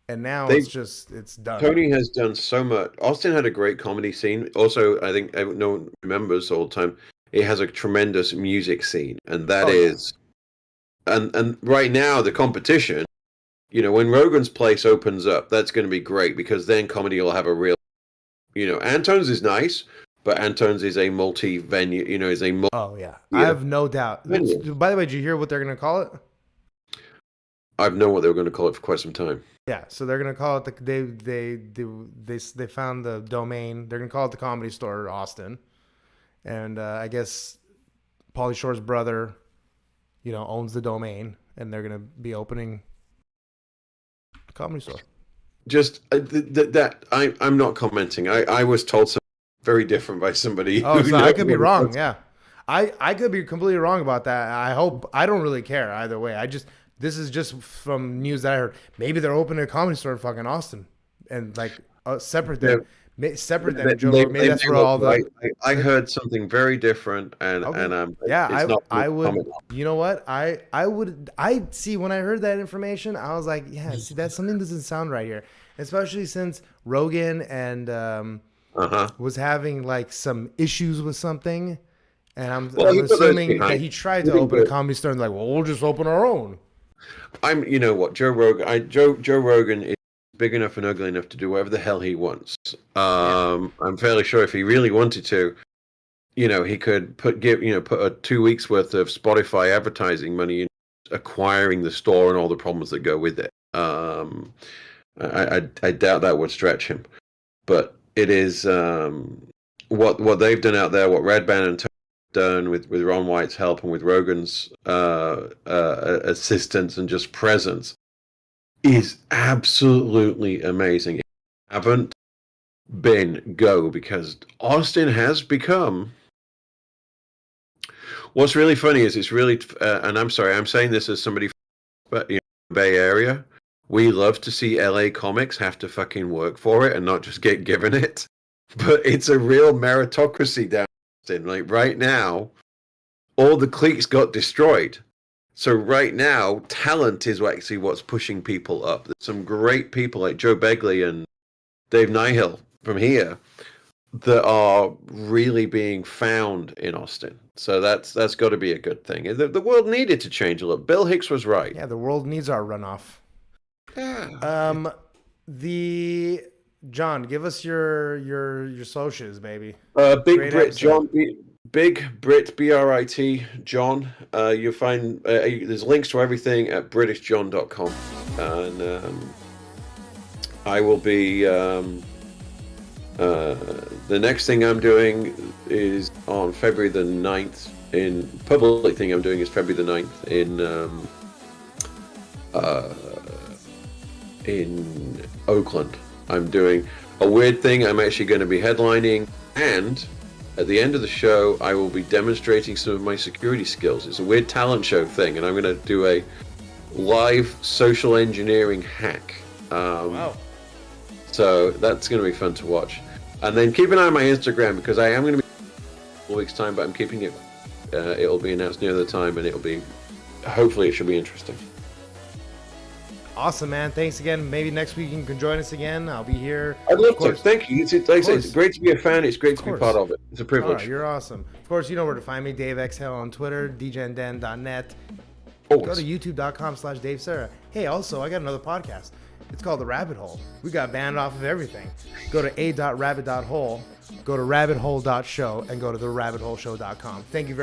now They it's done. Tony has done so much. Austin had a great comedy scene. Also, I think no one remembers all the time. It has a tremendous music scene, and that Oh yeah, is and right now the competition. When Rogan's Place opens up, that's going to be great because then comedy will have a real. Antone's is nice, but Antone's is a multi-venue. Is a oh yeah. I multi have no doubt. venue. By the way, did you hear what they're gonna call it? I've known what they were going to call it for quite some time. Yeah, so they're gonna call it they found the domain. They're gonna call it the Comedy Store Austin, and I guess Pauly Shore's brother, owns the domain, and they're gonna be opening Comedy Store. Just I'm not commenting. I was told something very different by somebody. Oh, who so I could be knows. wrong. Yeah, I could be completely wrong about that. I hope I don't really care either way. This is just from news that I heard. Maybe they're opening a comedy store in fucking Austin, and like separate than Joe Rogan. Maybe that's where all the. I heard something very different, and Okay. and Yeah, it's not I would. comment on. You know what? I see when I heard that information, I was like, yeah, see, that something doesn't sound right here, especially since Rogan and was having like some issues with something, and I'm assuming that he tried to open a comedy store and like, well, we'll just open our own. You know what, Joe Rogan. Joe Rogan is big enough and ugly enough to do whatever the hell he wants. I'm fairly sure if he really wanted to, he could put a 2 weeks worth of Spotify advertising money in acquiring the store and all the problems that go with it. I doubt that would stretch him, but it is what they've done out there, what Red Band and Tony have done with Ron White's help and with Rogan's assistance and just presence is absolutely amazing. If you haven't been, go, because Austin has become. What's really funny is it's really, and I'm sorry, I'm saying this as somebody from Bay Area. We love to see LA comics have to fucking work for it and not just get given it. But it's a real meritocracy down in Austin. Like right now, all the cliques got destroyed. So right now, talent is actually what's pushing people up. There's some great people like Joe Begley and Dave Nihill from here that are really being found in Austin. So that's got to be a good thing. The world needed to change a little. Bill Hicks was right. Yeah, the world needs our runoff. Yeah. John, give us your socials, baby. Big Great Brit episode. John, Big Brit BRIT John. You'll find there's links to everything at BritishJohn.com, and I will be. The next thing I'm doing is on February the 9th. Public thing I'm doing is February the 9th in Oakland. I'm doing a weird thing. I'm actually going to be headlining, and at the end of the show, I will be demonstrating some of my security skills. It's a weird talent show thing, and I'm going to do a live social engineering hack. Wow. So that's going to be fun to watch. And then keep an eye on my Instagram, because I am going to be in a week's time, but I'm keeping it. It'll be announced near the time, and hopefully it should be interesting. Awesome, man. Thanks again. Maybe next week you can join us again. I'll be here. I'd love to. Thank you. It's great to be a fan. It's great to be part of it. It's a privilege. Right, you're awesome. Of course, you know where to find me. Dave Exhale on Twitter, djanden.net. Always. Go to youtube.com/Dave Serra. Hey, also, I got another podcast. It's called The Rabbit Hole. We got banned off of everything. Go to a.rabbit.hole, go to rabbithole.show, and go to therabbitholeshow.com. Thank you very much.